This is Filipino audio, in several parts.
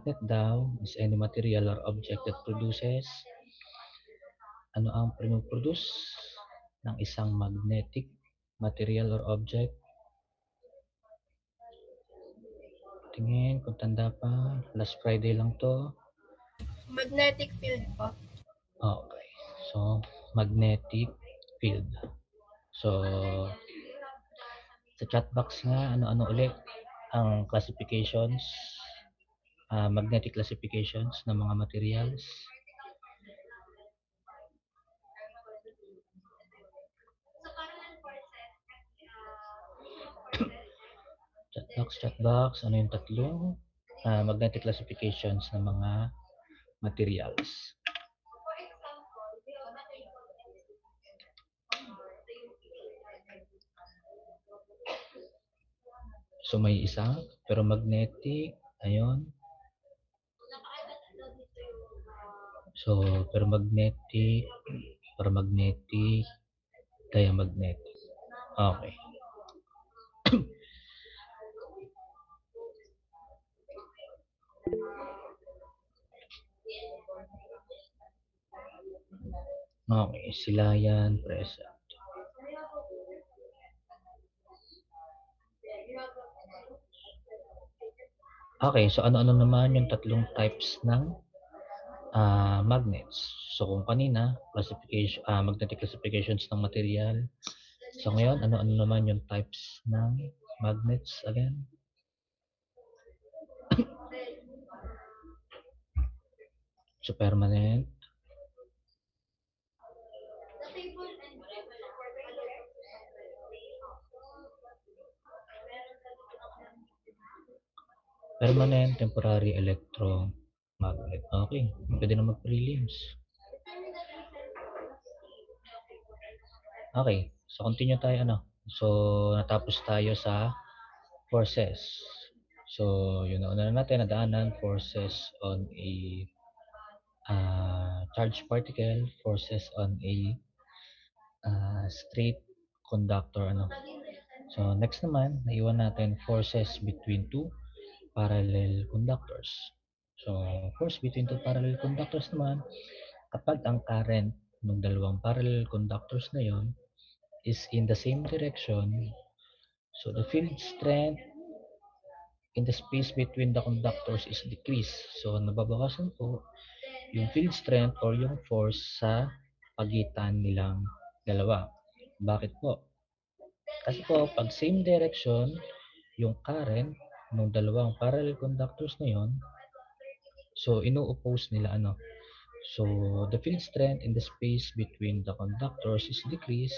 magnet daw is any material or object that produces. Ano ang produce ng isang magnetic material or object? Tingin kung tanda pa. Last Friday lang to. Magnetic field po. Okay. So, magnetic field. So, sa chat box nga, ano-ano ulit ang classifications, magnetic classifications ng mga materials. Chat box, ano yung tatlong magnetic classifications ng mga materials? So may isang ferromagnetic, ayun. So ferromagnetic, paramagnetic, diamagnetic. Okay. Okay, sila yan present. Okay, so ano-ano naman yung tatlong types ng magnets. So kung kanina, magnetic classifications ng material. So ngayon, ano-ano naman yung types ng magnets again? So permanent, temporary, electromagnet. Okay, pwede na mag-prelims. Okay, so continue tayo So natapos tayo sa forces. So yun na natin nadaanan, forces on a charged particle, forces on a straight conductor So next naman, naiwan natin forces between two parallel conductors. So force between two parallel conductors naman, kapag ang current ng dalawang parallel conductors na yon is in the same direction, so the field strength in the space between the conductors is decreased. So nababawasan po yung field strength or yung force sa pagitan nilang dalawa. Bakit po? Kasi po, pag same direction, yung current ng dalawang parallel conductors na yon, so ino-oppose nila So the field strength in the space between the conductors is decreased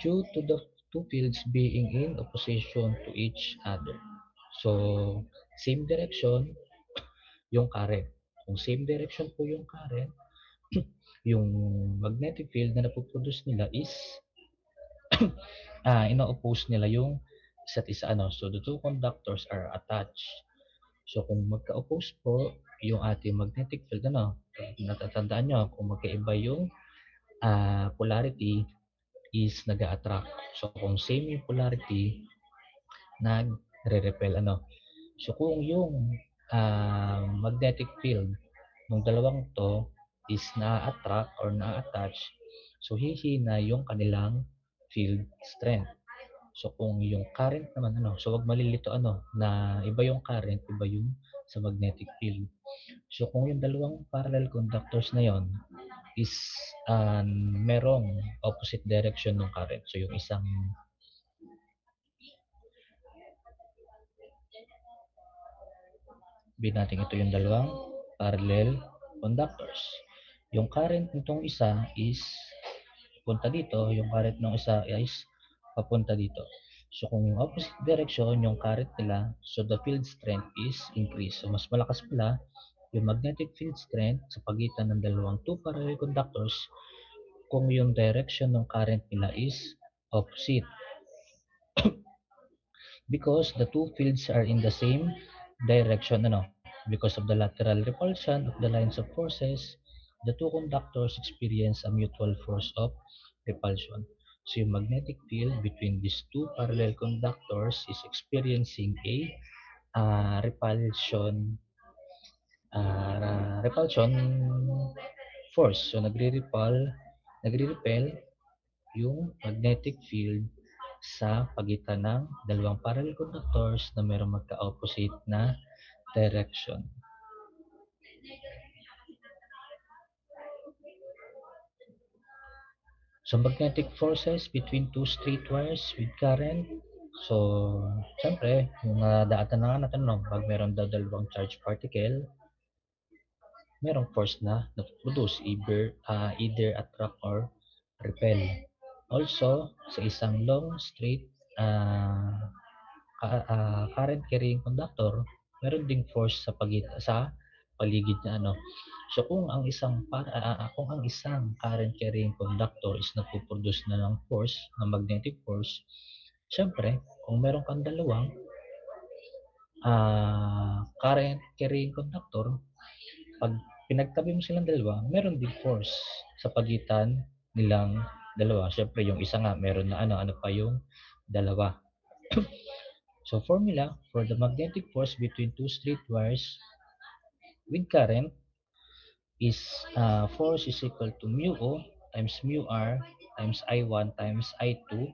due to the two fields being in opposition to each other. So same direction yung current. Kung same direction po yung current, yung magnetic field na napoproduce nila is ino-oppose nila yung isa't isa So the two conductors are attached. So kung magka-oppose po yung ating magnetic field natatandaan nyo kung magkaiba yung polarity is nag-attract. So kung same yung polarity, nagre-repel So kung yung magnetic field ng dalawang to is na-attract or na-attach, so hihina yung kanilang field strength. So kung yung current naman so wag malilito na iba yung current, iba yung sa magnetic field. So kung yung dalawang parallel conductors na yon is merong opposite direction ng current. So yung isang natin ito yung dalawang parallel conductors. Yung current nitong isa is punta dito, yung current ng isa is papunta dito. So kung opposite direction yung current nila, so the field strength is increased. So mas malakas pala yung magnetic field strength sa pagitan ng dalawang two parallel conductors kung yung direction ng current nila is opposite. Because the two fields are in the same direction because of the lateral repulsion of the lines of forces, the two conductors experience a mutual force of repulsion. So yung magnetic field between these two parallel conductors is experiencing a repulsion repulsion force. So nagre-repel yung magnetic field sa pagitan ng dalawang parallel conductors na mayroong magka-opposite na direction. So magnetic forces between two straight wires with current. So, syempre, yung daanan na nga natin, no, pag meron daw dalawang charged particle, merong force na napoproduce, either attract or repel. Also, sa isang long straight current carrying conductor, meron ding force sa paligid na ano. So kung ang isang current carrying conductor is nagpo-produce na ng force, ng magnetic force, syempre, kung meron kang dalawang current carrying conductor, pag pinagtabi mo silang dalawa, meron din force sa pagitan nilang dalawa. Syempre, yung isa nga meron na ano pa yung dalawa. So formula for the magnetic force between two straight wires with current is force is equal to mu O times mu R times I1 times I2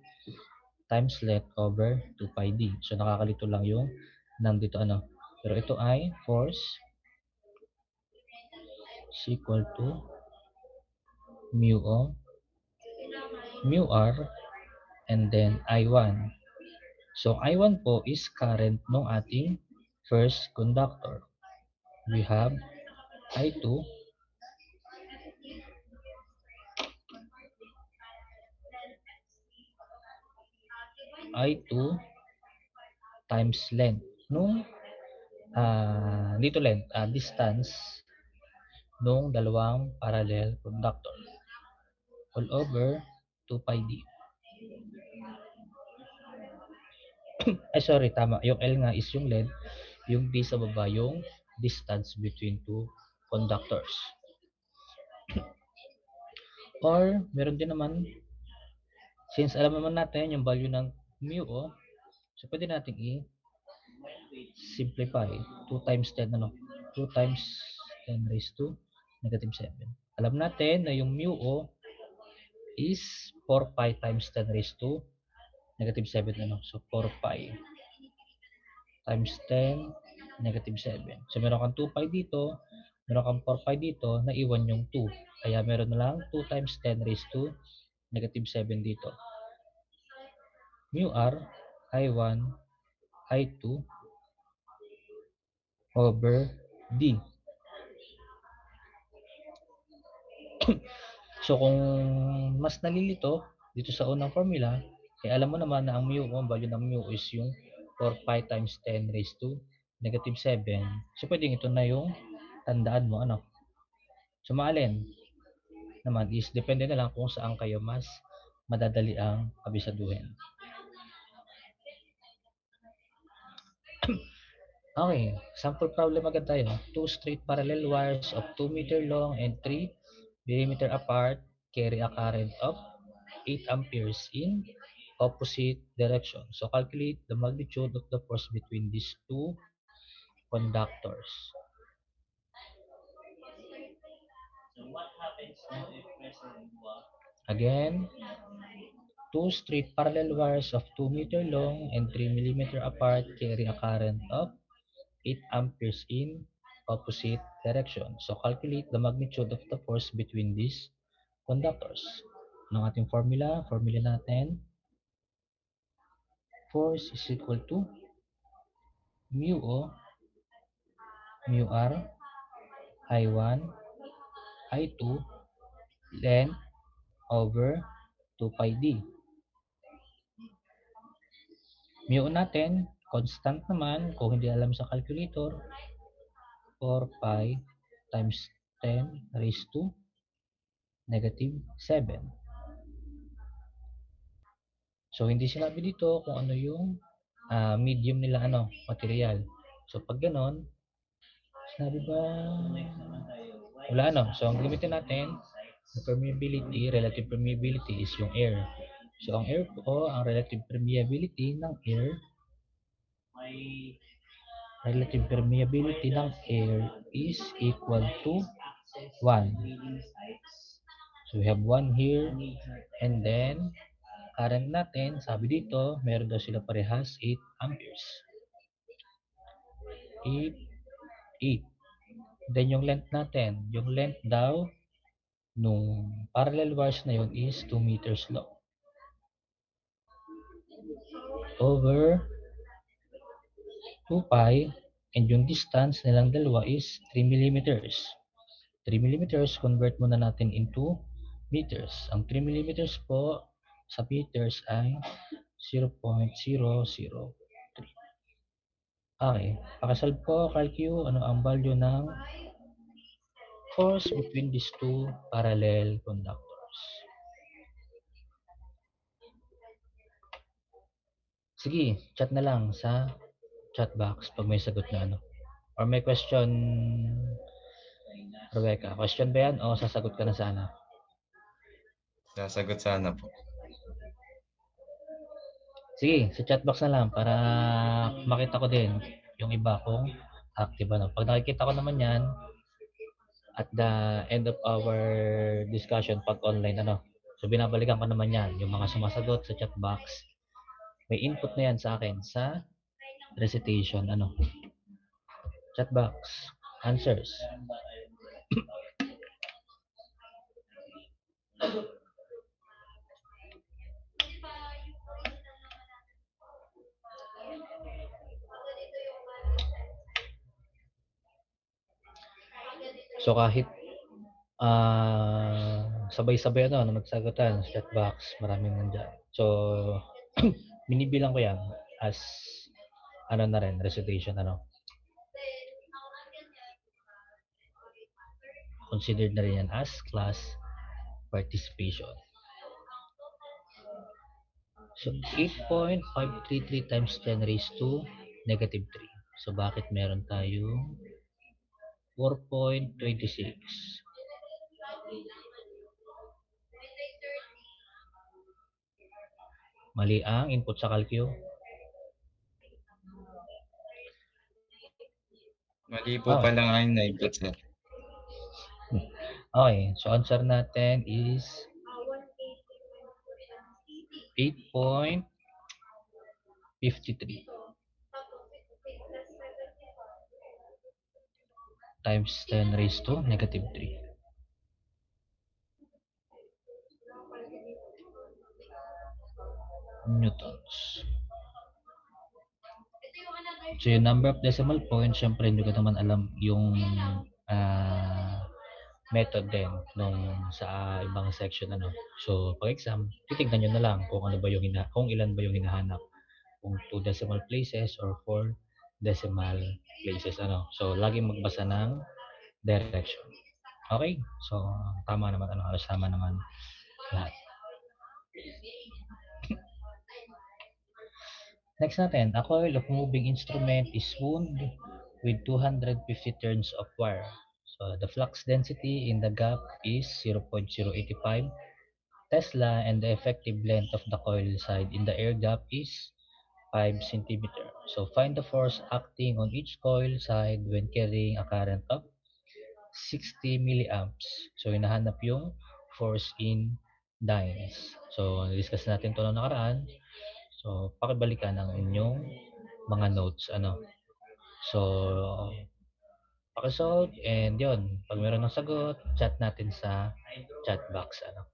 times length over 2 pi d. So nakakalito lang yung nandito ano. Pero ito ay force is equal to mu O, mu R, and then I1. So I1 po is current ng ating first conductor. We have I2 times length nung distance nung dalawang parallel conductor all over 2 pi d. Sorry, tama. Yung L nga is yung length, yung D sa baba yung distance between two conductors. Or, meron din naman, since alam naman natin yung value ng mu O, so pwede natin i-simplify. 2 times 10, 2 times 10 raised to negative 7. Alam natin na yung mu O is 4 pi times 10 raised to negative 7, So, 4 pi times 10 negative 7. So, meron kang 2 pi dito, meron kang 4 pi dito, naiwan yung 2. Kaya meron na lang 2 times 10 raised to negative 7 dito. Mu R, I1, I2 over D. So, kung mas nalilito dito sa unang formula, alam mo naman na ang value ng mu is yung 4 pi times 10 raised to negative 7. So, pwedeng ito na yung tandaan mo, So, maalin naman is depende na lang kung saan kayo mas madadali ang kabisaduhin. Okay, sample problem agad tayo. Two straight parallel wires of 2 meter long and 3 millimeter apart carry a current of 8 amperes in opposite direction. So calculate the magnitude of the force between these two conductors. Again, two straight parallel wires of 2 meter long and 3 millimeter apart carry a current of 8 amperes in opposite direction. So calculate the magnitude of the force between these conductors. Ang ating formula natin, force is equal to mu O, mu R, I1, I2, length over 2 pi d. Mu natin, constant naman, kung hindi alam sa calculator, 4 pi times 10 raised to negative 7. So, hindi sinabi dito kung ano yung medium nila, material. So, pag ganon, sinabi ba? Wala, So, ang gamitin natin, permeability, relative permeability is yung air. So, ang air po, ang relative permeability ng air relative permeability ng air is equal to 1. So we have 1 here, and then current natin, sabi dito, meron daw sila parehas 8 amperes. 8, 8. Then yung length natin, yung length daw nung parallel wires na yun is 2 meters long. Over 2 pi, and yung distance nilang dalawa is 3 millimeters. 3 millimeters, convert muna natin into meters. Ang 3 millimeters po sa meters ay 0.003. Okay, pakisolve po, calcu, ano ang value ng force between these two parallel conductors. Sige, chat na lang sa chat box pag may sagot na ano. Or may question, Rebecca. Question ba yan o sasagot ka na sana? Sasagot sana po. Sige, sa chat box na lang para makita ko din yung iba kung active ano. Pag nakikita ko naman yan, at the end of our discussion pag online ano. So binabalikan ko naman yan, yung mga sumasagot sa chat box. May input na yan sa akin sa recitation ano. Chat box, answers. So kahit sabay-sabay ano, na magsagutan sa chat box, maraming nandyan. So binibilang ko yan as ano na rin, recitation ano. Considered na rin yan as class participation. So 8.533 times 10 raised to negative 3. So bakit meron tayong 4.26? Mali ang input sa calcu. Mali po pala nga yung na-input, sir. Okay, so answer natin is 8.53 times 10 raised to negative 3. Newtons. So yung number of decimal points, syempre hindi ko naman alam yung method din nung sa ibang section ano. So pag exam, titignan nyo na lang kung ano ba yung kung ilan ba yung hinahanap. Kung 2 decimal places or 4 decimal places ano. So laging magbasa ng direction. Okay? So tama naman ano, halos tama naman lahat. Next natin, a coil of moving instrument is wound with 250 turns of wire. So the flux density in the gap is 0.085 Tesla, and the effective length of the coil side in the air gap is 5 cm. So find the force acting on each coil side when carrying a current of 60 milliamps. So hinahanap yung force in dynes. So discuss natin ito noong nakaraan. So pakibalikan ang inyong mga notes ano. So pakisolve, and yun, pag meron ng sagot, chat natin sa chat box ano.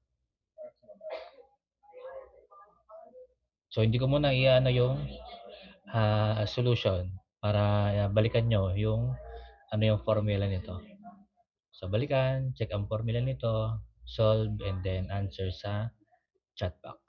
So hindi ko muna i-ano yung solution para balikan nyo yung ano yung formula nito. So balikan, check ang formula nito, solve, and then answer sa chat box.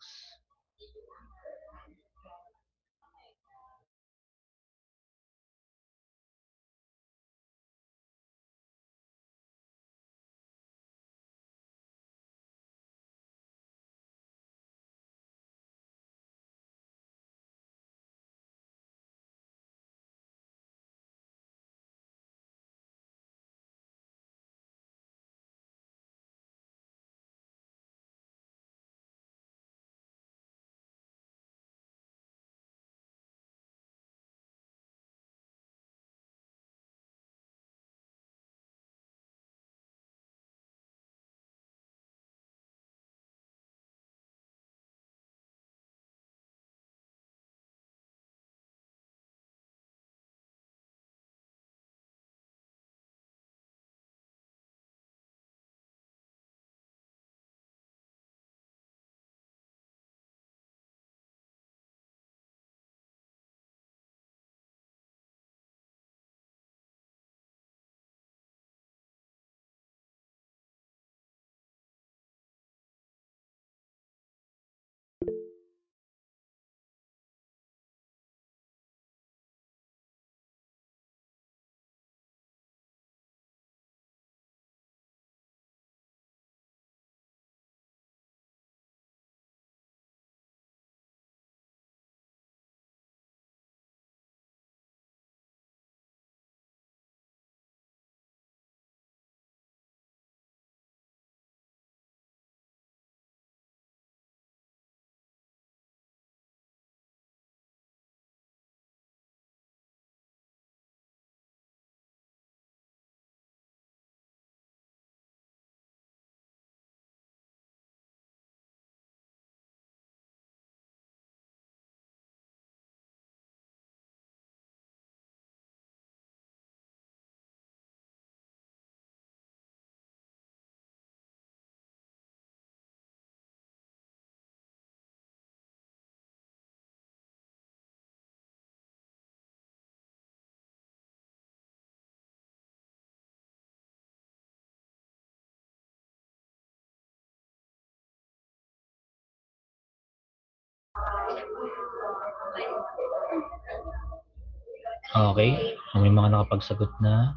Okay. So, may mga nakapagsagot na.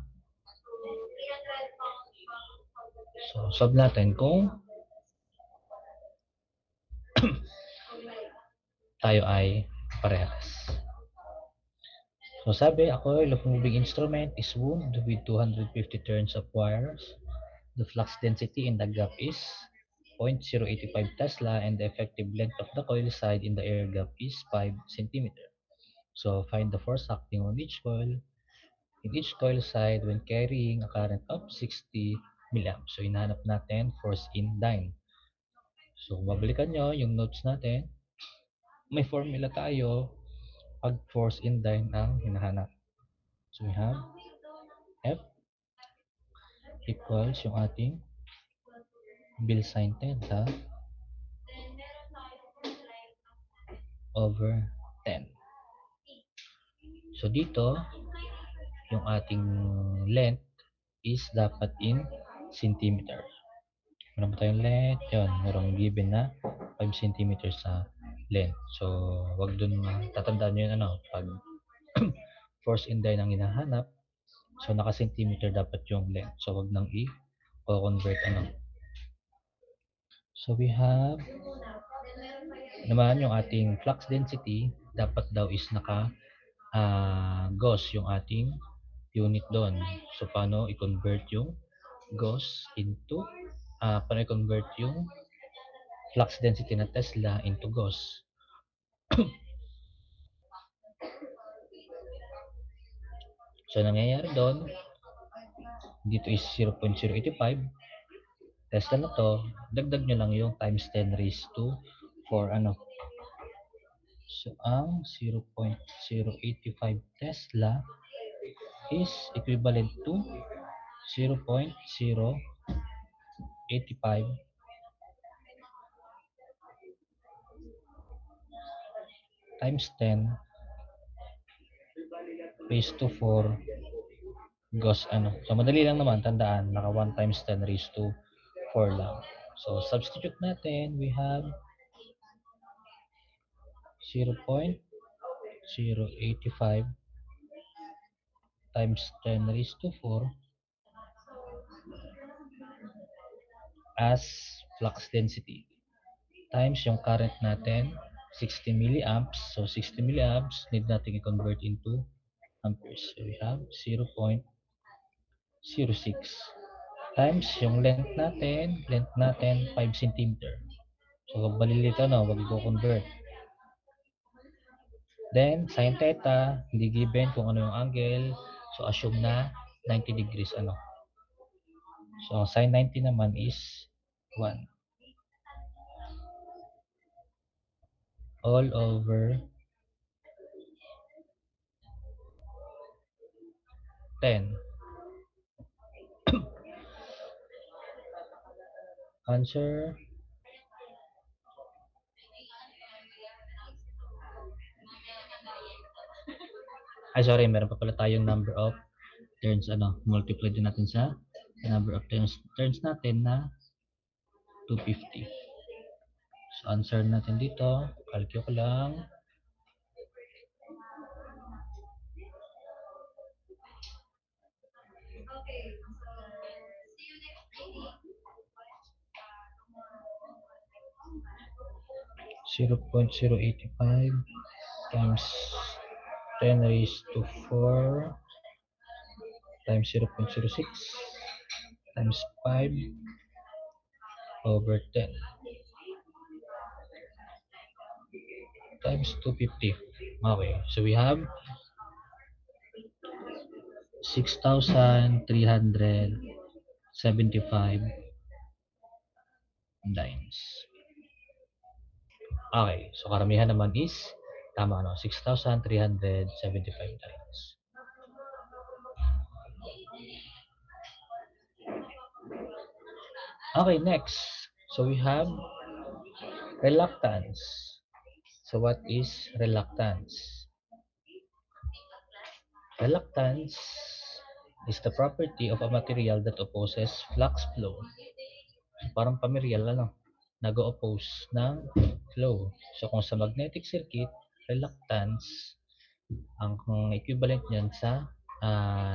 So, solve natin kung tayo ay parehas. So, sabi, a coil of moving instrument is wound with 250 turns of wires. The flux density in the gap is 0.085 Tesla and the effective length of the coil side in the air gap is 5 cm. So, find the force acting on each coil in each coil side when carrying a current of 60 milliamps. So, hinahanap natin force in dyne. So, babalikan nyo yung notes natin. May formula tayo pag force in dyne ang hinahanap. So, we have F equals yung ating Bill sign theta over 10. So, dito, yung ating length is dapat in centimeter. Meron pa tayong length, yun, merong given na 5 cm sa length. So, wag dun tatandaan nyo yun, pag force in dyne ang hinahanap, so naka-centimeter dapat yung length. So, wag nang i-convert, So, we have naman yung ating flux density, dapat daw is Gauss yung ating unit doon. So, paano i-convert yung Gauss into, paano i-convert yung flux density na Tesla into Gauss? So, nangyayari doon, dito is 0.085. Tesla na to, dagdag nyo lang yung times 10 raised to 4, So, ang 0.085 Tesla is equivalent to 0.085 times 10 raised to 4 Gauss, So, madali lang naman, tandaan, naka 1 times 10 raised to 4 lang. So, substitute natin, we have 0.085 times 10 raised to 4 as flux density times yung current natin, 60 milliamps. So, 60 milliamps, need natin i-convert into amperes. So, we have 0.06 times yung length natin 5 cm. So, wag malilito, wag i-convert. Then, sin theta, hindi given kung ano yung angle. So, assume na 90 degrees, So, sin 90 naman is 1. All over 10. Answer. Sorry, meron pa pala tayong number of turns, multiply din natin sa number of turns natin na 250. So, answer natin dito, calculate ko lang. Zero 0.085 times 10 raised to 4 times 0.06 times 5 over 10 times 250. Okay, so we have 6,375 dynes. Okay, so karamihan naman is tama, 6,375 dynes. Okay, next. So we have reluctance. So what is reluctance? Reluctance is the property of a material that opposes flux flow. Parang pamiryal, nag-oppose ng flow. So kung sa magnetic circuit, reluctance, ang equivalent niyan sa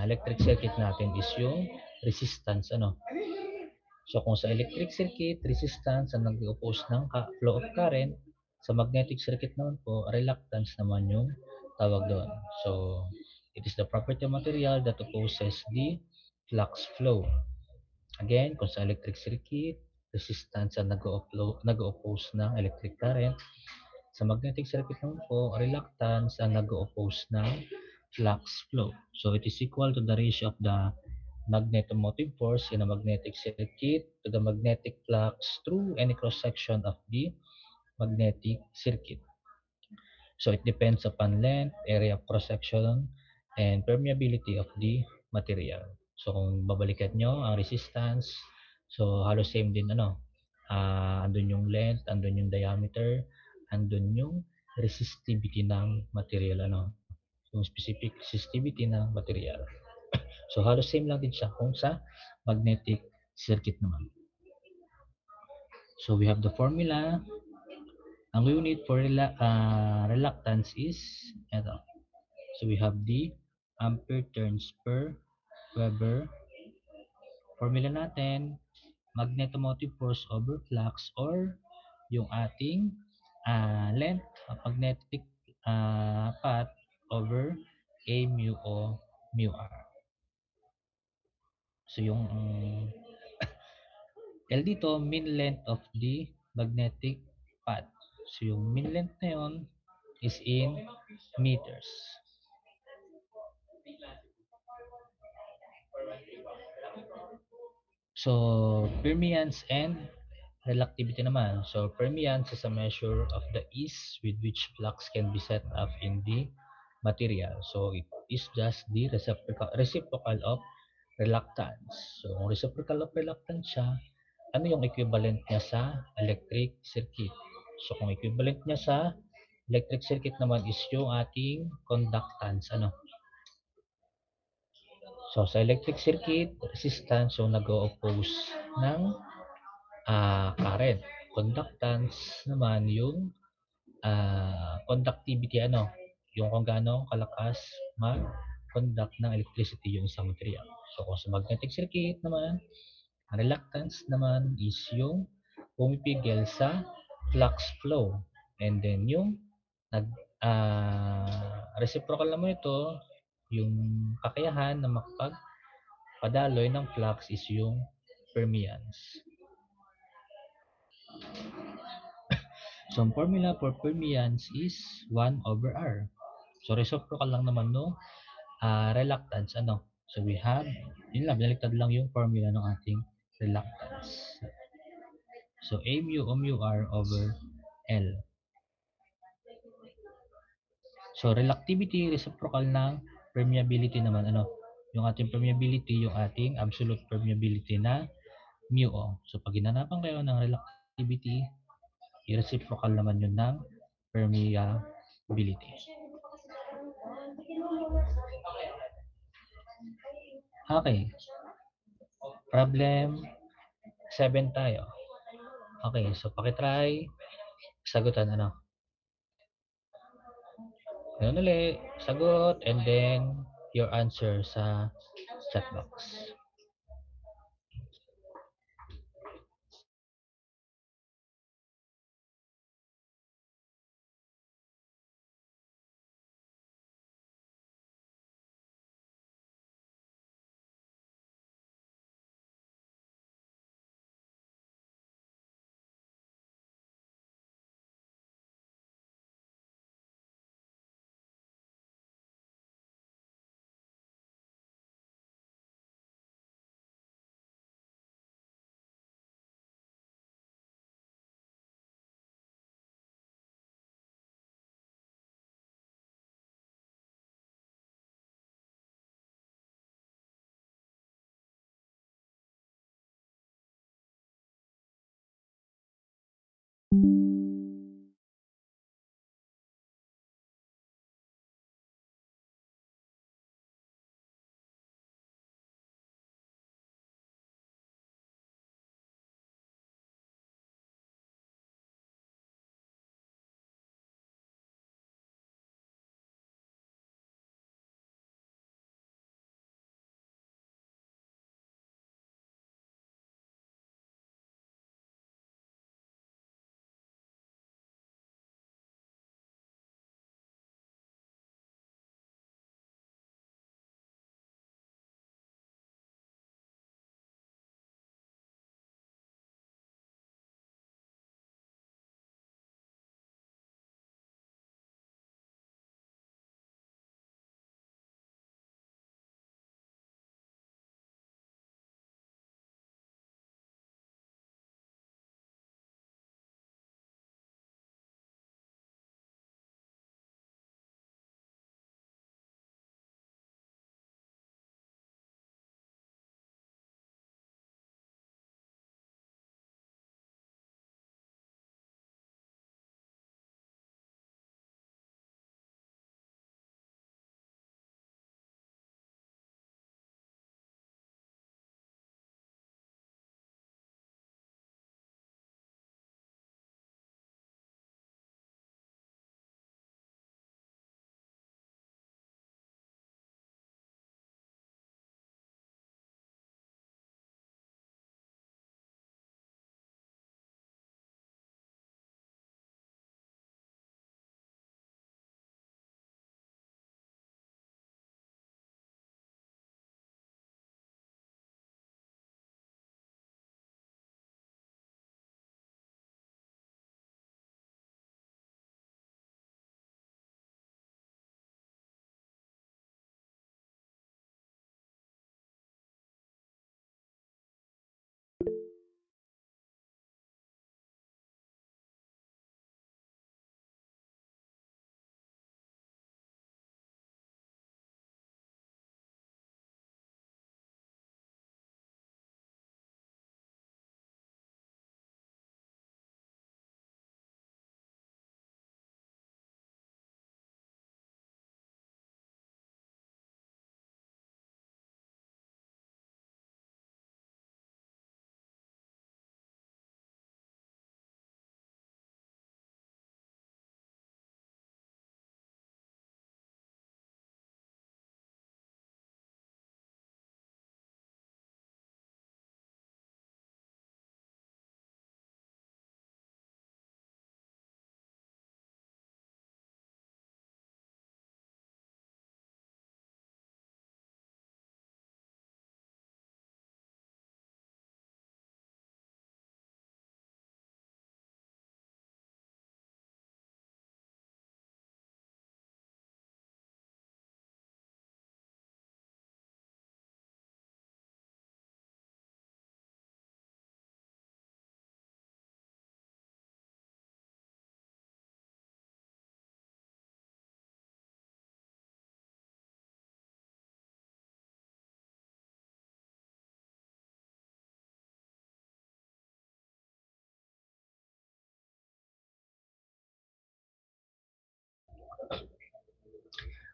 electric circuit natin is yung resistance, ano. So kung sa electric circuit, resistance ang nag-oppose ng flow of current, sa magnetic circuit naman po, reluctance naman yung tawag doon. So it is the property of material that opposes the flux flow. Again, kung sa electric circuit, resistance ang nag-oppose ng electric current. Sa magnetic circuit naman po, reluctance ang nag-oppose ng flux flow. So it is equal to the ratio of the magnetomotive force in a magnetic circuit to the magnetic flux through any cross-section of the magnetic circuit. So it depends upon length, area of cross-section, and permeability of the material. So kung babalikan nyo ang resistance, so halos same din, ano, andun yung length, andun yung diameter, andun yung resistivity ng material, ano, yung specific resistivity ng material. So halos same lang din siya kung sa magnetic circuit naman. So we have the formula. Ang unit for reluctance is ito. So we have the ampere turns per Weber. Formula natin, magnetomotive force over flux, or yung ating length of magnetic path over A mu o mu r. So yung L dito, mean length of the magnetic path. So yung mean length na yun is in meters. So permeance and reluctivity naman. So permeance is a measure of the ease with which flux can be set up in the material. So it is just the reciprocal of reluctance. So kung reciprocal of reluctance siya, ano yung equivalent niya sa electric circuit? So kung equivalent niya sa electric circuit naman is yung ating conductance, ano. So sa electric circuit, resistance yung nag-oppose ng current. Conductance naman yung conductivity, ano, yung kung gaano kalakas mag-conduct ng electricity yung isang material. So kung sa magnetic circuit naman, ang reluctance naman is yung pumipigil sa flux flow. And then yung nag reciprocal naman ito, yung kakayahan na makapagpadaloy ng flux is yung permeance. So ang formula for permeance is 1 over R. So reciprocal lang naman no reluctance, ano. So we have, yun lang, binaliktad lang yung formula ng ating reluctance. So A mu o mu R over L. So reluctivity, reciprocal ng permeability naman, ano. Yung ating permeability, yung ating absolute permeability na mu o. So pag ginanapan kayo ng reluctivity, reciprocal naman yun ng permeability. Okay. Problem 7 tayo. Okay, so pakitry sagutan, ano. Ganun ulit, sagot, and then your answer sa chat box.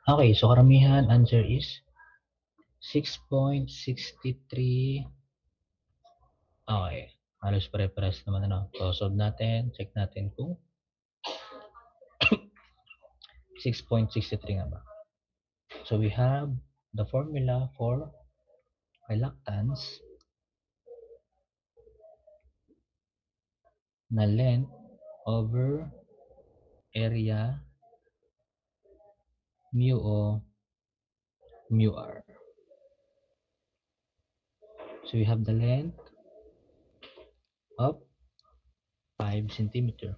Okay, so karamihan answer is 6.63. Okay, halos pare-pares naman ano. So solve natin, check natin kung 6.63 nga ba. So we have the formula for reluctance na length over area mu o mu r. So we have the length of 5 centimeter.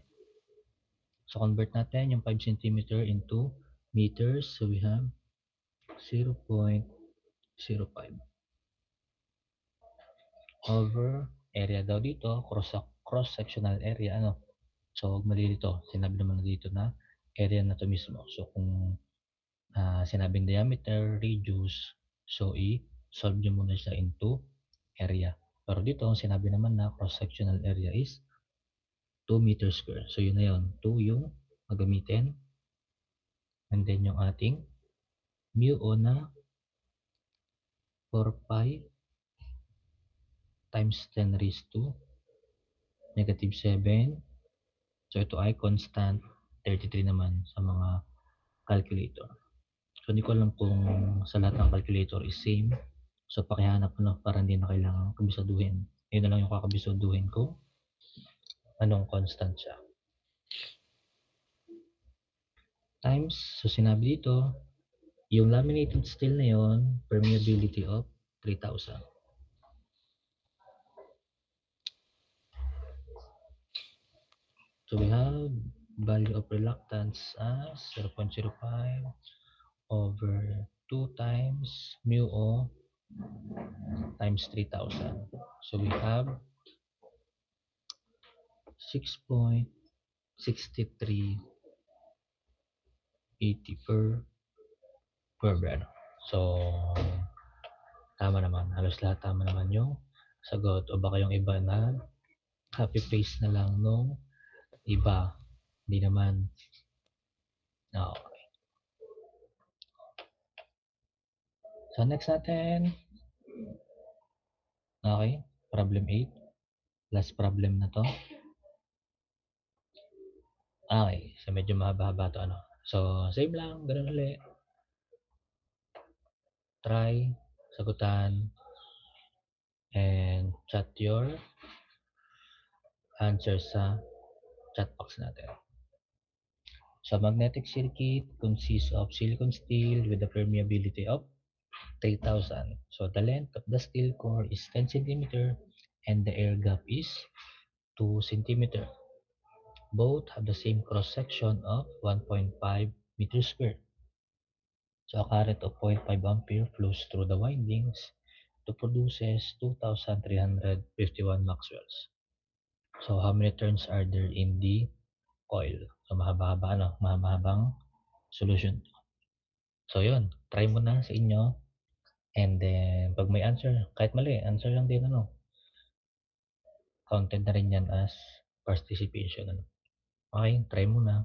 So convert natin yung 5 centimeter into meters. So we have 0.05 over area daw dito, cross-sectional area, ano. So mali dito, sinabi naman dito na area na to mismo. So kung sinabing diameter, radius, so i-solve nyo muna siya into area. Pero dito, sinabi naman na cross-sectional area is 2 meters square. So yun na yun, 2 yung magamitin. And then yung ating mu o na 4 pi times 10 raised to negative 7. So ito ay constant 33 naman sa mga calculator. So hindi ko alam kung sa lahat ng calculator is same. So pakihanap para hindi na kailangan kabisaduhin. Yun na lang yung kakabisaduhin ko. Anong constant siya. Times, so sinabi dito, yung laminated steel na yon, permeability of 3,000. So we have value of reluctance as 0.05 over 2 times mu o times 3,000. So we have 6.6380 per bar. So tama naman, halos lahat tama naman yung sagot. O baka yung iba na copy paste na lang nung iba. Hindi naman. Okay. So next natin. Okay, problem 8. Last problem na to. Okay, so medyo mahaba-haba to ano. So same lang, ganun ulit. Try, sagutan, and chat your answer sa chat box natin. So magnetic circuit consists of silicon steel with a permeability of 3,000. So the length of the steel core is 10 cm and the air gap is 2 cm. Both have the same cross section of 1.5 meters squared. So a current of 0.5 ampere flows through the windings to produces 2,351 Maxwells. So how many turns are there in the coil? So mahabang solution. So yun, try mo na sa inyo. And then, pag may answer, kahit mali, answer lang din counted na rin yan as participation. Okay, try mo na.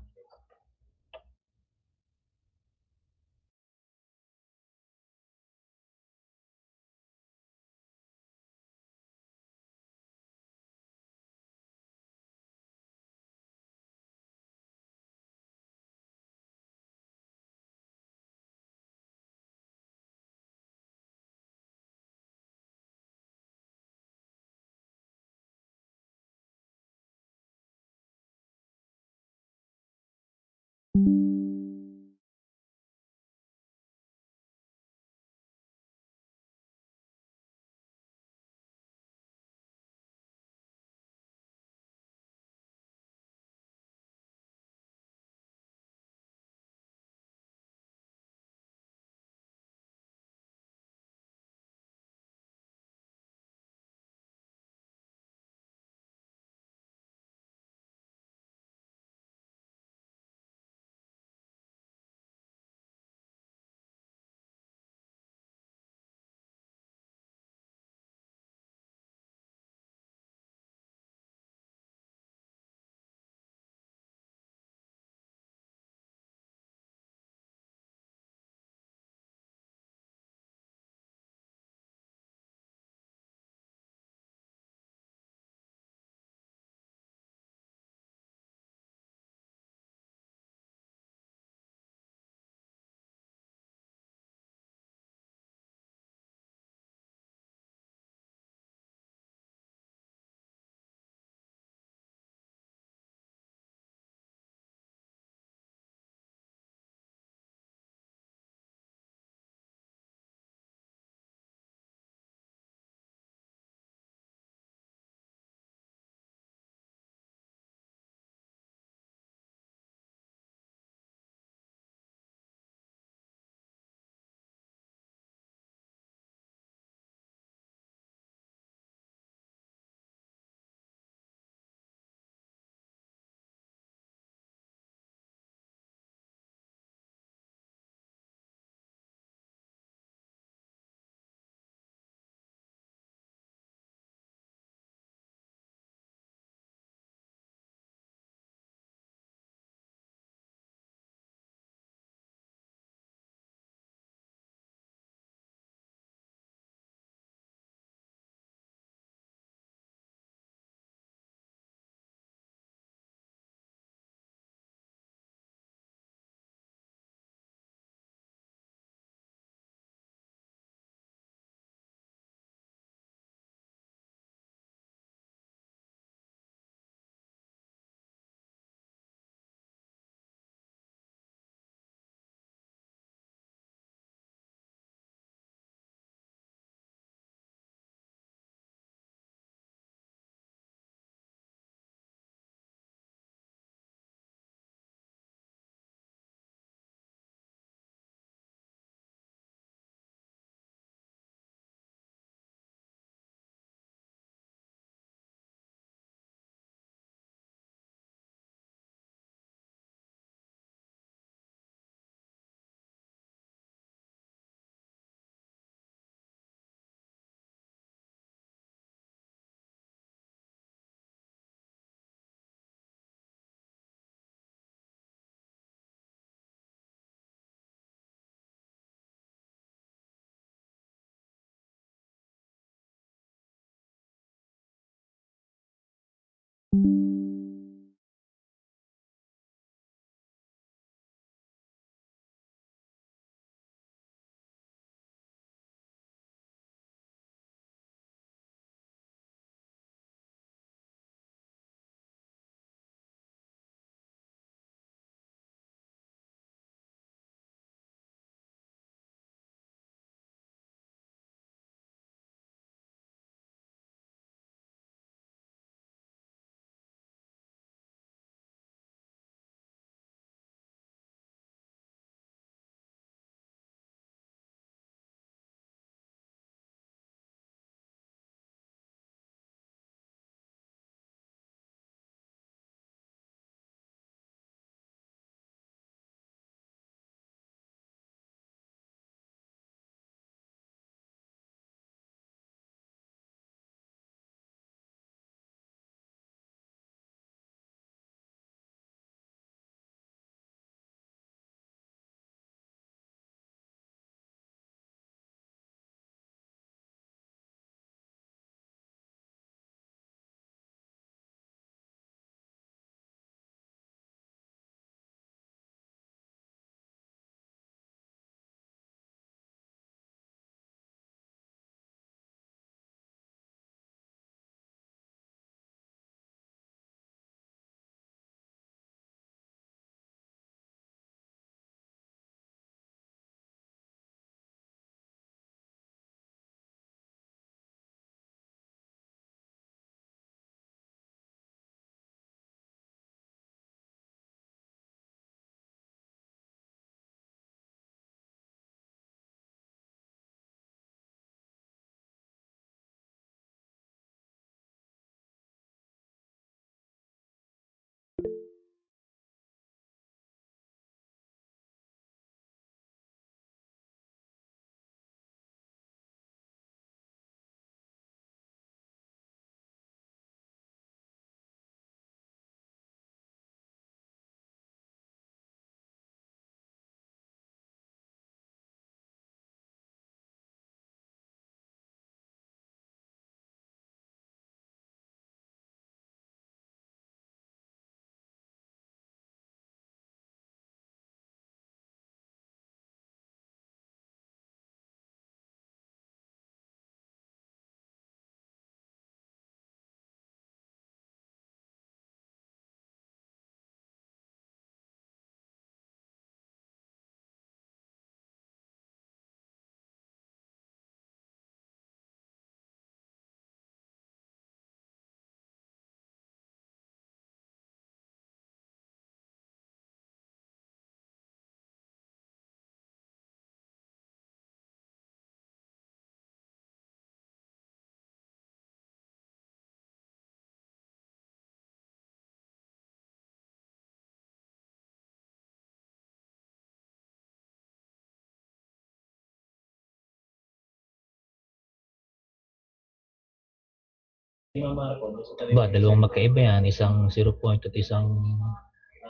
Ba, dalawang magkaiba yan. Isang 0 at isang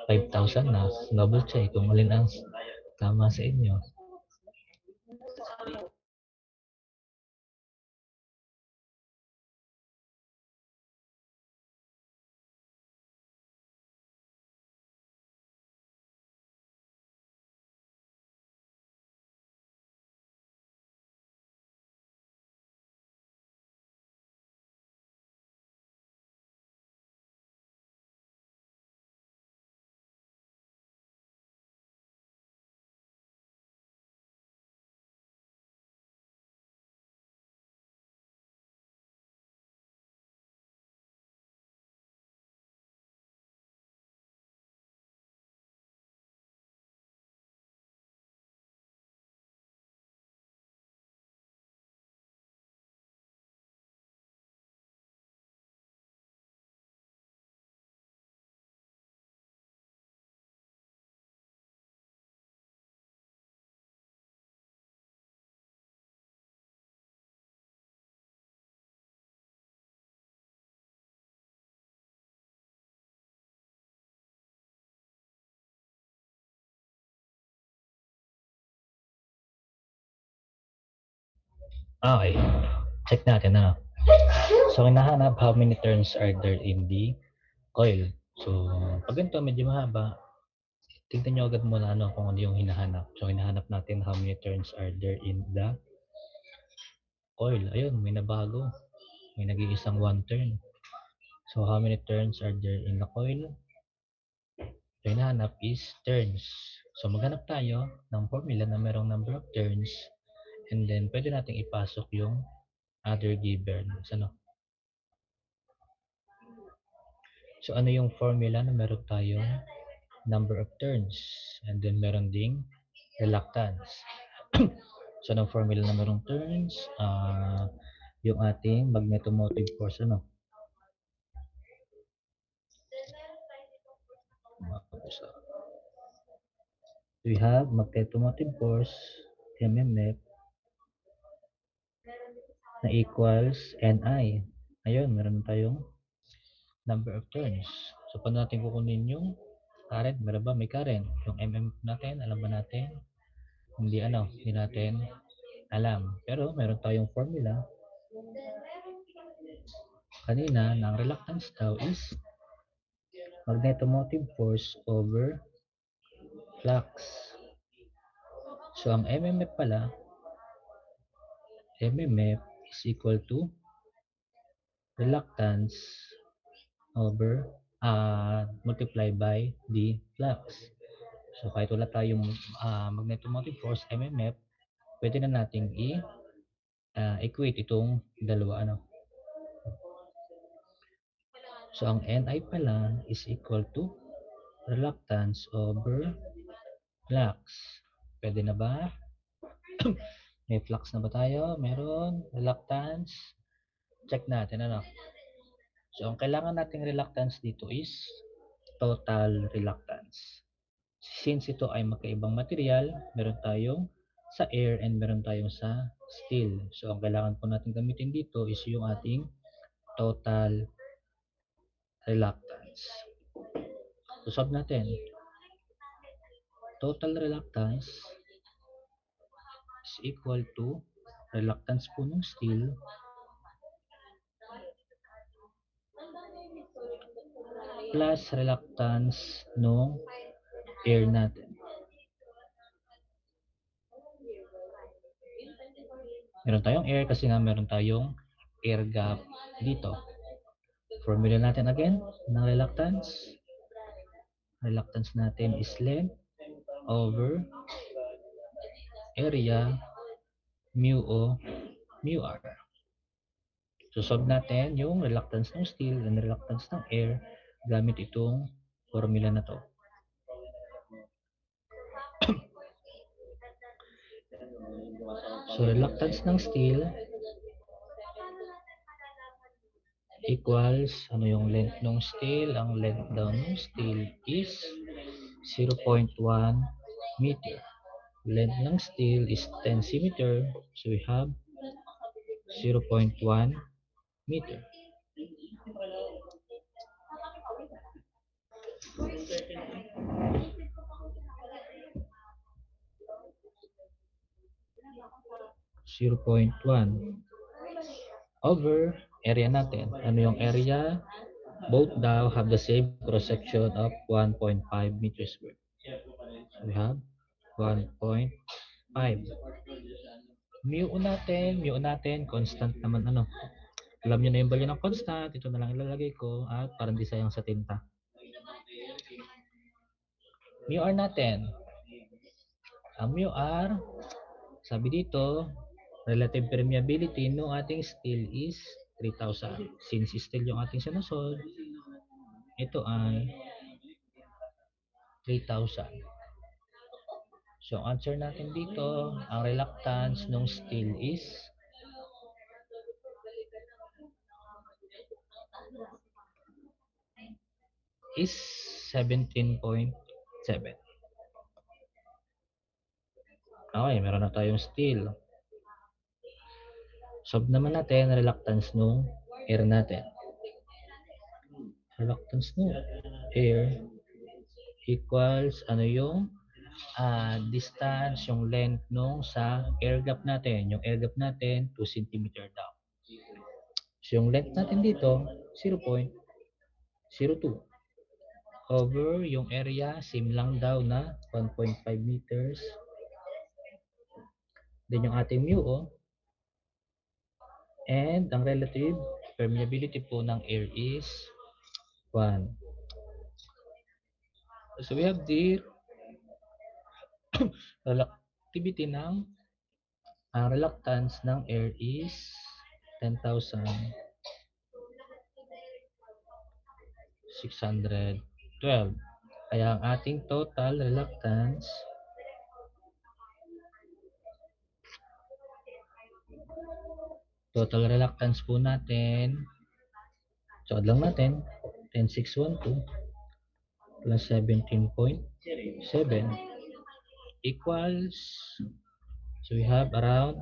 5,000 na. Double check kung alin ang tama sa inyo. Okay. Check natin na. So, hinahanap how many turns are there in the coil. So, pag ganito medyo mahaba, tignan nyo agad muna kung ano yung hinahanap. So, hinahanap natin how many turns are there in the coil. Ayun, may nabago. May nag-iisang 1 turn. So, how many turns are there in the coil? So, hinahanap is turns. So, maghanap tayo ng formula na merong number of turns and then pwede nating ipasok yung other given. So, ano yung formula na meron tayong number of turns and then meron ding reluctance. So, anong formula na merong turns? Yung ating magnetomotive force, we have magnetomotive force, MMF, na equals Ni. Ayun, meron tayong number of turns. So, paano natin kukunin yung current? Meron ba? May current. Yung MMF natin, alam ba natin? Hindi natin alam. Pero, meron tayong formula kanina na ang reluctance daw is magnetomotive force over flux. So, ang MMF pala, MMF is equal to reluctance over multiply by the flux. So, kahit wala tayong magnetomotive force, MMF, pwede na nating equate itong dalawa. So, ang Ni pala is equal to reluctance over flux. Pwede na ba? May flux na ba tayo? Meron. Reluctance. Check natin. So, ang kailangan nating reluctance dito is total reluctance. Since ito ay magkaibang material, meron tayong sa air and meron tayong sa steel. So, ang kailangan po natin gamitin dito is yung ating total reluctance. So, solve natin. Total reluctance is equal to reluctance po ng steel plus reluctance ng air natin. Meron tayong air kasi nga meron tayong air gap dito. Formula natin again ng reluctance. Reluctance natin is length over area mu O mu R. So, solve natin yung reluctance ng steel and reluctance ng air gamit itong formula na to. So, reluctance ng steel equals, yung length ng steel? Ang length daw ng steel is 0.1 meter. Length ng steel is 10 cm. So, we have 0.1 meter. 0.1 over area natin. Ano yung area? Both daw have the same cross-section of 1.5 meters squared. So we have 1.5. Mu natin, constant naman ano. Alam nyo na yung value ng constant, ito na lang ilalagay ko at parang di sayang sa tinta. Mu r natin. Ang mu r, sabi dito, relative permeability ng ating steel is 3,000. Since steel yung ating sinusod, ito ay 3,000. So, ang answer natin dito, ang reluctance ng steel is 17.7. Okay, meron na tayong steel. Solve naman natin reluctance ng air natin. Reluctance ng air equals ano yung distance, yung length nung sa air gap natin. Yung air gap natin 2 cm daw. So yung length natin dito 0.02 over yung area same lang daw na 1.5 meters. Then yung ating mu and ang relative permeability po ng air is 1. So we have the relativity ng reluctance ng air is 10,612. Kaya ang ating total reluctance po natin, so add lang natin 10,612 plus 17.7 equals, so we have around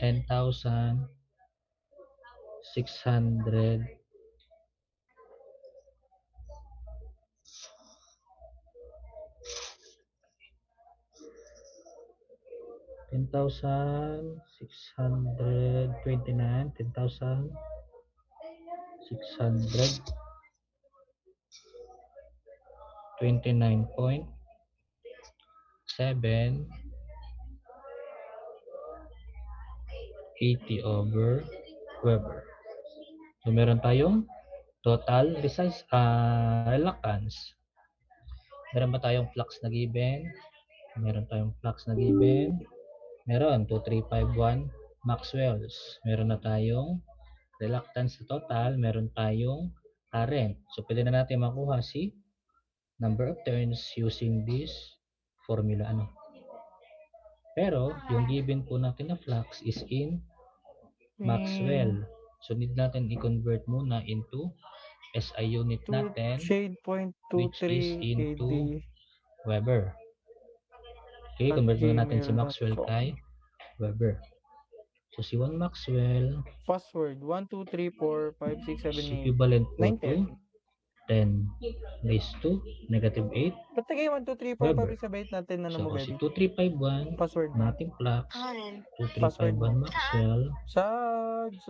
10,600 10,629 10,629.7 80 over Weber. So meron tayong total reluctance. Meron ba tayong flux na given? Meron tayong flux na given. Meron 2351 Maxwells. Meron na tayong reluctance na total. Meron tayong current. So pwede na natin makuha si number of turns using this formula ano. Pero yung given po natin na flux is in Maxwell. So need natin i-convert muna into SI unit natin, which is into Weber. Okay, convert muna natin si Maxwell kay Weber. So si 1 Maxwell Password 1, 2, 3, 4, 5, 6, 7, is 8. equivalent po 9, to 10 raised to negative 8 Ba't tagay 1, 2, 3, 4, Weber. 5, 6, 7, 8 natin ano mo, So si baby? 2351 Password. nating flux, Password 2351 mo. Maxwell Sa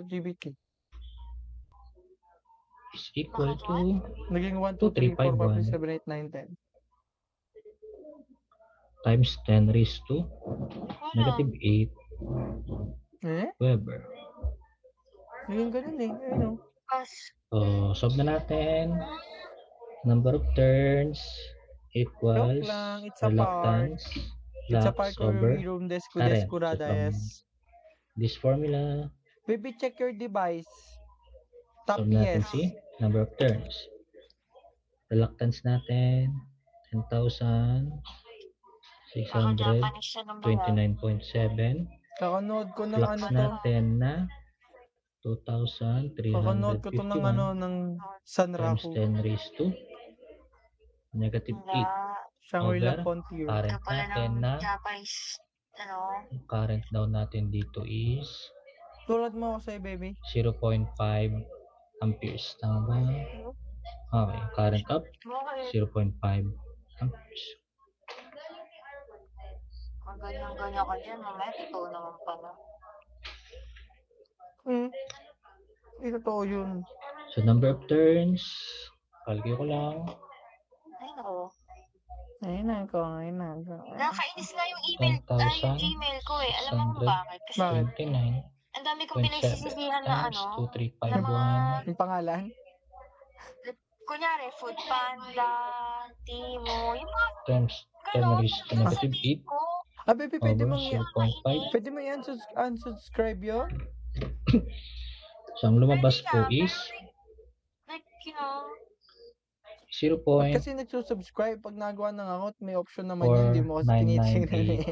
GBT. is equal to Naging 1, 2, 3, 4, 5, 6, 7, 8, 9, 10. times 10 raised to negative 8 Weber. Naging ganun eh. Ayun o. So, solve na natin. Number of turns equals Joke lang. It's a park. reluctance It's a flux park over or room current. So, from descuradayas. this formula, Baby, check your device. Top solve natin yes. si number of turns. Reluctance natin, 10,629.7. Kakanood ko ng Flux ano to. natin na Kakanood ko to ng ano 2,351 ng times Sanraku. 10 raised to negative 8 Shangri-La over Frontier. current natin na current daw natin dito is Tulad mo ako sa'yo, baby. 0.5 amperes. Tama ba? Okay. Current up, 0.5 amperes. Kung ganyan-ganyan ka dyan, mamaya totoo naman pala. Hindi totoo yun. So, number of turns, calculate ko lang. Ay, nako. Ayun na ko. Nakakainis nga yung email ko eh. Alam mo kung bakit? Kasi Bakit? 29. ang dami kong pinagsisisihan na times ano, 2351 na mga, Yung pangalan? kunyari, Food Panda, Timo, yung mga times 10 ganon. raised to negative 8 Ko, Baby, pwede over mong 0.5. pwede mo unsubscribe yun? So, ang lumabas po is like, you know, 0.4998. Ba't kasi nagsusubscribe pag nagawa ng account, may option naman yun, hindi mo kasi tinitingnan eh.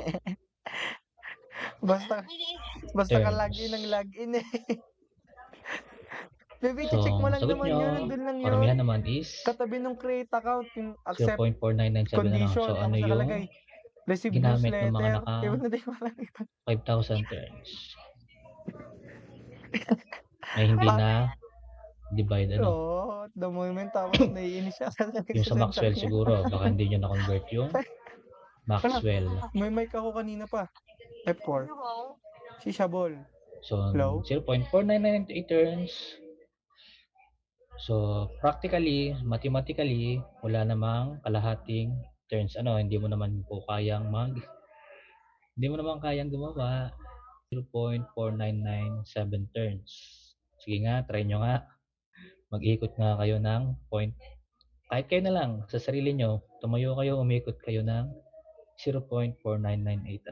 Basta ka turns. login ng login eh. Baby, So, check mo lang sagot naman nyo, yun, nandun lang karamihan yun. naman is Katabi nung create account, yung accept 0.4997 na lang. condition, So, ano tapos yung nakalagay, receive ginamit ng mga newsletter. naka Diba na di mo lang ito? 5,000 turns? Ay, hindi na divide ano. Oo, at the moment, tapos naiinis siya kasi Yung sa nagsasend Maxwell niya. siguro, baka hindi nyo na-convert yung Maxwell. May mic ako kanina pa. F4. wow. Si Shabol. So, Hello? 0.4998 turns. So, practically, mathematically, wala namang kalahating turns. Hindi mo naman kayang gumawa 0.4997 turns. Sige nga, try nyo nga. Mag-ikot nga kayo ng point. Kahit kayo na lang, sa sarili nyo, tumayo kayo, umikot kayo ng 0.4998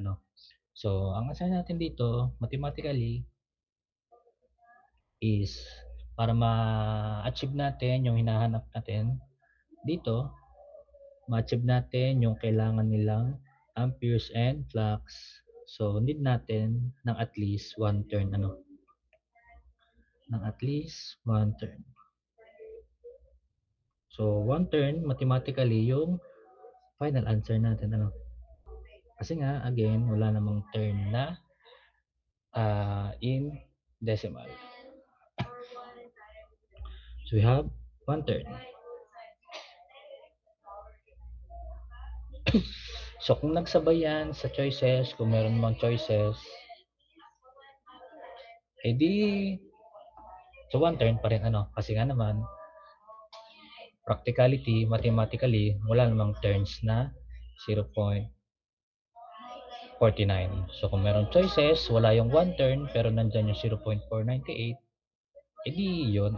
So, ang assign natin dito, mathematically, is para ma-achieve natin yung hinahanap natin dito, ma-achieve natin yung kailangan nilang amperes and flux. So, need natin ng at least one turn, ng at least one turn. So, one turn, mathematically, yung final answer natin, Kasi nga, again, wala namang turn na in decimal. So, we have one turn. So, kung nagsabay yan sa choices, kung meron mang choices, edi so one turn pa rin, kasi nga naman, practicality, mathematically, wala namang turns na 0.49. So, kung meron choices, wala yung one turn, pero nandyan yung 0.498, edi yun,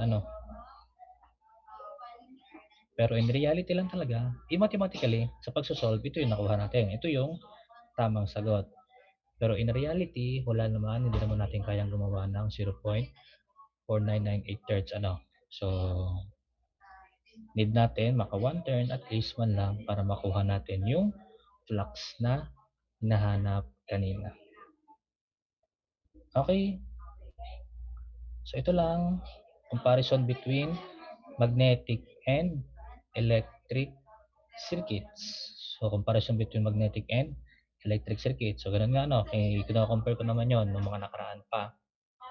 Pero in reality lang talaga, mathematically, sa pagsosolve, ito yung nakuha natin. Ito yung tamang sagot. Pero in reality, wala naman, hindi naman natin kayang gumawa ng 0.4998 thirds, So, need natin maka one turn at least man lang para makuha natin yung flux na hinahanap kanina. Okay. So, ito lang, comparison between magnetic and electric circuits. So, comparison between magnetic and electric circuits. So, ganun nga, kino-compare ko naman yon ng mga nakaraan pa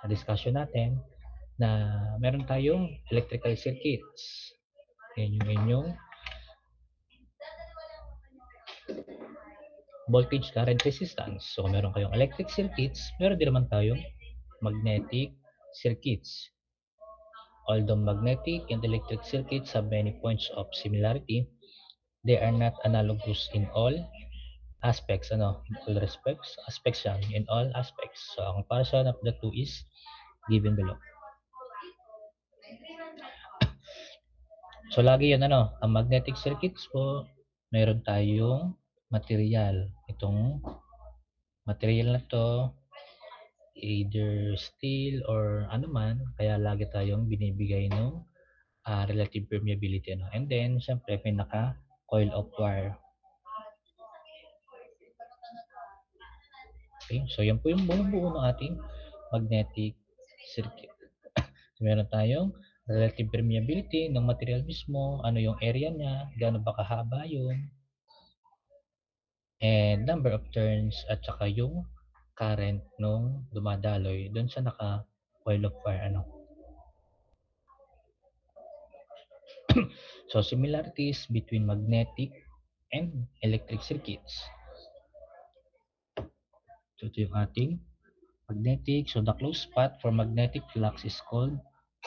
na discussion natin na meron tayong electrical circuits. Yan yung inyong voltage, current, resistance. So, kung meron kayong electric circuits, meron din naman tayong magnetic circuits. Although magnetic and electric circuits have many points of similarity, they are not analogous in all aspects, in all in all aspects. So, ang comparison of the two is given below. So, lagi yun, ang magnetic circuits po, mayroon tayong material. Itong material na to, either steel or man, kaya lagi tayong binibigay ng relative permeability, And then, syempre, may naka-coil of wire. Okay, so yan po yung buo ng ating magnetic circuit. So, meron tayong relative permeability ng material mismo, ano yung area niya, gaano ba kahaba yun, and number of turns, at saka yung current nung dumadaloy doon sa naka-coil of wire, So similarities between magnetic and electric circuits. So ito yung ating magnetic. So the closed path for magnetic flux is called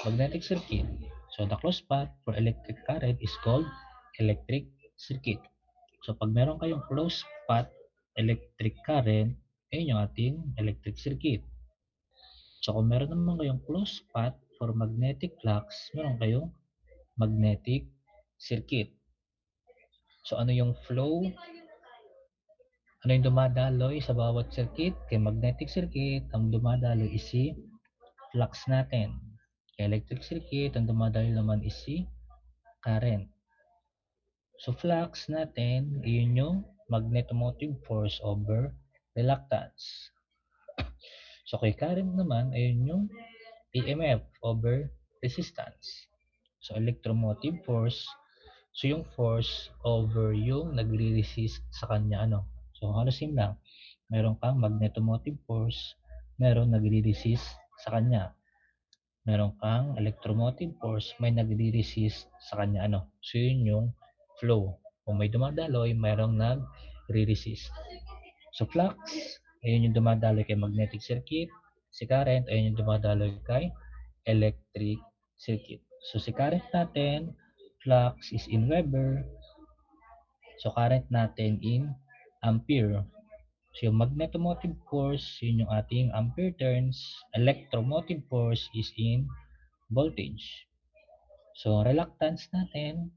magnetic circuit. So the closed path for electric current is called electric circuit. So pag meron kayong closed path electric current, ayun yung ating electric circuit. So kung meron naman kayong closed path for magnetic flux, meron kayong magnetic circuit. So ano yung flow? Ano yung dumadaloy sa bawat circuit? Kay magnetic circuit, ang dumadaloy is si flux natin. Kay electric circuit, ang dumadaloy naman is si current. So flux natin, yun yung magnetomotive force over reluctance. So kay current naman, ayun yung EMF over resistance. So electromotive force, so yung force over yung nagre-resist sa kanya So halos same lang. Meron kang magnetomotive force, meron nagre-resist sa kanya. Meron kang electromotive force, may nagre-resist sa kanya So yun yung flow. Kung may dumadaloy, mayroong nagre-resist. So flux, ayun yung dumadaloy kay magnetic circuit. Si current, ayun yung dumadaloy kay electric circuit. So si current natin, flux is in Weber. So current natin in ampere. So yung magnetomotive force, yun yung ating ampere turns. Electromotive force is in voltage. So reluctance natin,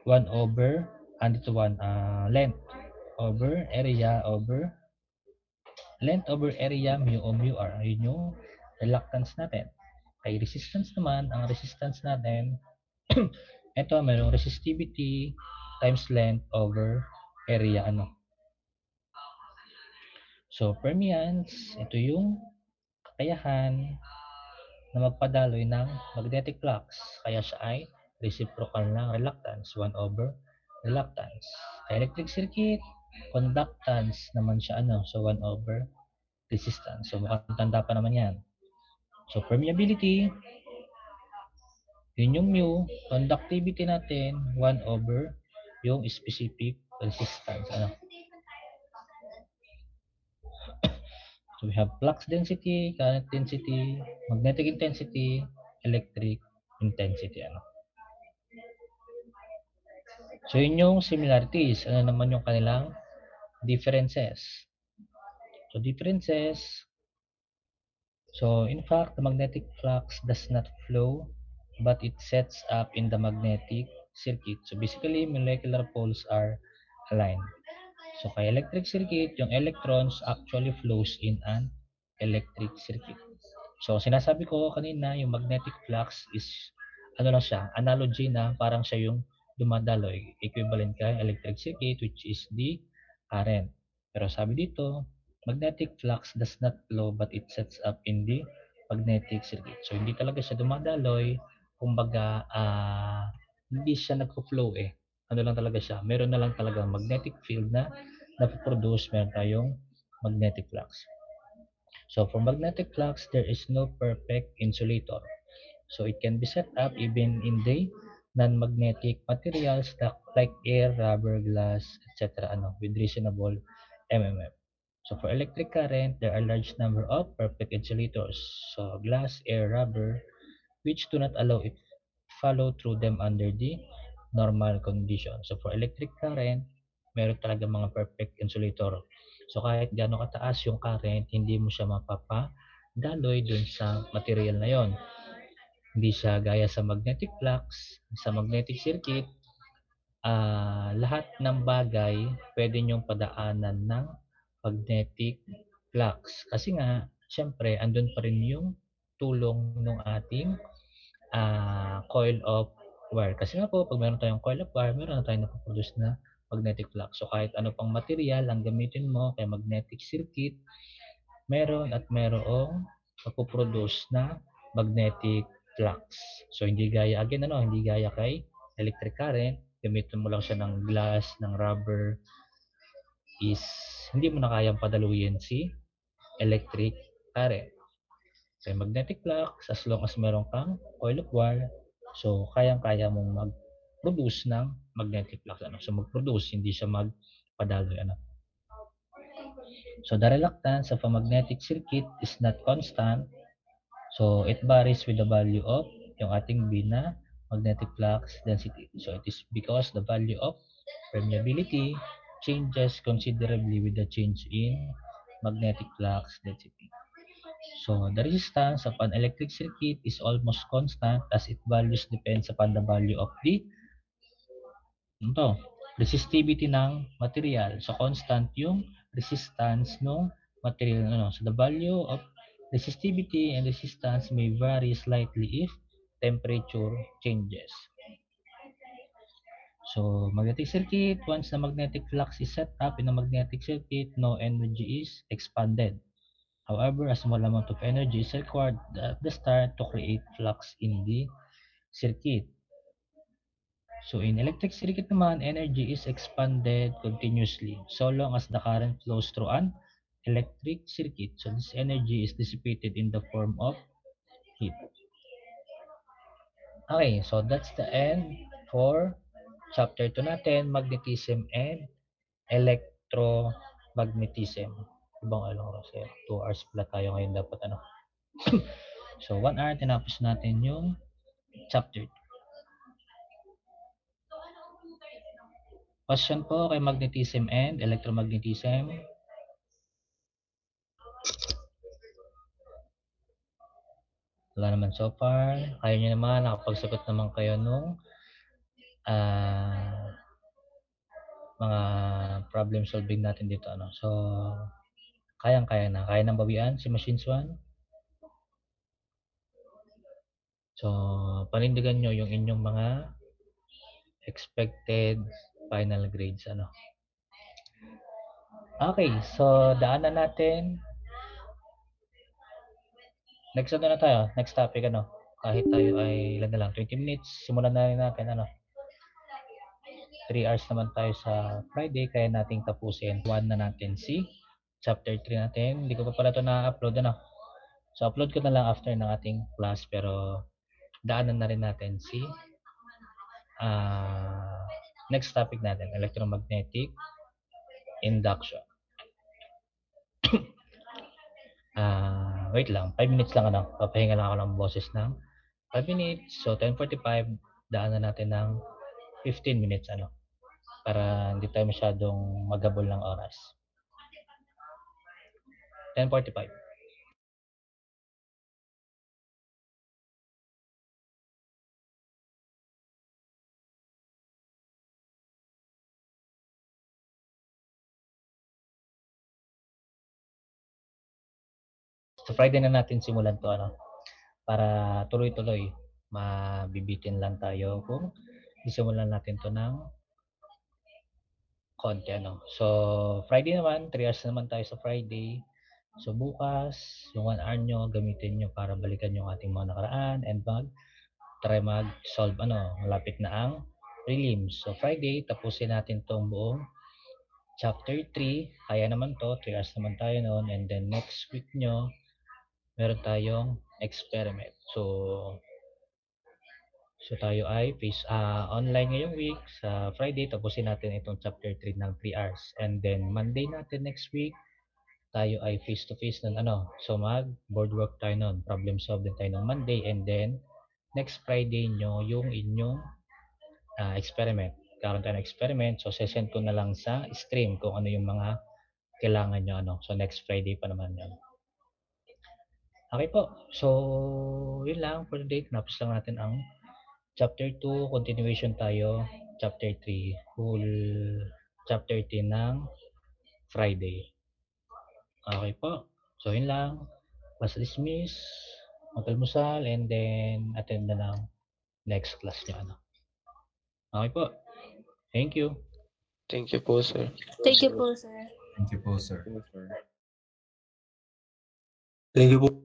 1 over, andito 1, length over area over length over area mu o mu r. Yun yung reluctance natin. Kay resistance naman, ang resistance natin, ito mayroong resistivity times length over area So permeance, ito yung kakayahan na magpadaloy ng magnetic flux. Kaya siya ay reciprocal ng reluctance, 1 over reluctance. Electric circuit, conductance naman siya so 1 over resistance. So mukhang tanda pa naman yan. So permeability, yun yung mu, conductivity natin, 1 over yung specific resistance. So we have flux density, current density, magnetic intensity, electric intensity. So yun yung similarities. Ano naman yung kanilang differences? So differences, so in fact, the magnetic flux does not flow, but it sets up in the magnetic circuit. So basically, molecular poles are aligned. So kay electric circuit, yung electrons actually flows in an electric circuit. So sinasabi ko kanina, yung magnetic flux is lang siya, analogy na parang siya yung dumadaloy, equivalent kay electric circuit which is the current. Pero sabi dito, magnetic flux does not flow but it sets up in the magnetic circuit. So hindi talaga siya dumadaloy, kumbaga hindi siya nagfo-flow lang talaga siya. Meron na lang talaga magnetic field na napoproduce, meron tayong magnetic flux. So for magnetic flux, there is no perfect insulator. So it can be set up even in the non-magnetic materials like air, rubber, glass, etc. With reasonable MMF. So for electric current, there are large number of perfect insulators. So glass, air, rubber, which do not allow it follow through them under the normal conditions. So for electric current, meron talaga mga perfect insulator. So kahit gaano kataas yung current, hindi mo siya mapapadaloy dun sa material na yon. Hindi siya gaya sa magnetic flux, sa magnetic circuit, lahat ng bagay pwede nyong padaanan ng magnetic flux. Kasi nga, syempre, andun pa rin yung tulong ng ating coil of wire. Kasi nga po, pag meron tayong coil of wire, meron na tayong napoproduce na magnetic flux. So kahit ano pang material ang gamitin mo kay magnetic circuit, meron at merong mapoproduce na magnetic flux. So hindi gaya again hindi gaya kay electric current, gamitin mo lang siya ng glass, ng rubber, is hindi mo na kayang padaluyin si electric current. So magnetic flux, as long as meron kang coil of wire, so kayang-kaya mong mag-produce ng magnetic flux. Ano? So mag-produce, hindi siya magpadaloy. Ano? So the reluctance of a magnetic circuit is not constant. So it varies with the value of yung ating B na magnetic flux density. So it is because the value of permeability changes considerably with the change in magnetic flux density. So the resistance of an electric circuit is almost constant as its values depends upon the value of the resistivity ng material. So constant yung resistance ng material. So the value of resistivity and resistance may vary slightly if temperature changes. So magnetic circuit, once the magnetic flux is set up in a magnetic circuit, no energy is expanded. However, a small amount of energy is required at the start to create flux in the circuit. So in electric circuit naman, energy is expanded continuously so long as the current flows through an electric circuit. So this energy is dissipated in the form of heat. Okay, so that's the end for chapter 2 natin, magnetism and electromagnetism. Ibang kasi 2 hours pala tayo ngayon dapat ano. So 1 hour tinapos natin yung chapter 2. Question po kay magnetism and electromagnetism. Wala naman so far. Kaya nyo naman, nakapagsagot naman kayo nung mga problem solving natin dito. Ano? So, kayang-kaya na. Kaya nang bawian si Machines 1. So, panindigan nyo yung inyong mga expected final grades. Ano? Okay, so daanan natin. Next ano na tayo? Next topic ano? Kahit tayo ay ilan na lang, 20 minutes. Simulan na rin natin ano? 3 hours naman tayo sa Friday, kaya nating tapusin. 1 na natin si chapter 3 natin. Hindi ko pa pala ito na-upload ano? So upload ko na lang after ng ating class, pero daanan na rin natin si next topic natin, electromagnetic induction. Wait lang, 5 minutes lang ano, papahinga lang ako ng boses ng 5 minutes. So 10:45, daanan natin ng 15 minutes ano, para hindi tayo masyadong magabol ng oras. 10:45. So Friday na natin simulan to ano, para tuloy-tuloy. Mabibitin lang tayo kung isimulan natin to ng konti ano. So Friday naman, 3 hours naman tayo sa Friday. So bukas, yung 1 hour nyo, gamitin nyo para balikan yung ating mga nakaraan and try mag-solve ano, malapit na ang prelims. So Friday, tapusin natin tong buong chapter 3. Kaya naman to, 3 hours naman tayo noon, and then next week nyo, meron tayong experiment. So tayo ay online ngayong week. Sa Friday, tapusin natin itong chapter 3 ng 3 hours. And then Monday natin next week, tayo ay face-to-face nun ano. So mag-board work tayo nun. Problem solve din tayo ng Monday. And then next Friday nyo yung inyong experiment. Karoon tayo ng experiment. So sesend ko na lang sa stream kung ano yung mga kailangan nyo ano. So next Friday pa naman yun. Okay po. So, yun lang for today. Tapos lang natin ang chapter 2. Continuation tayo. Chapter 3. Full chapter 10 ng Friday. Okay po. So, yun lang. Class dismiss. Magkalmusal. And then, attend na ng next class nyo. Ano. Okay po. Thank you. Thank you po, sir. Thank you po, sir. Thank you po, sir. Thank you po.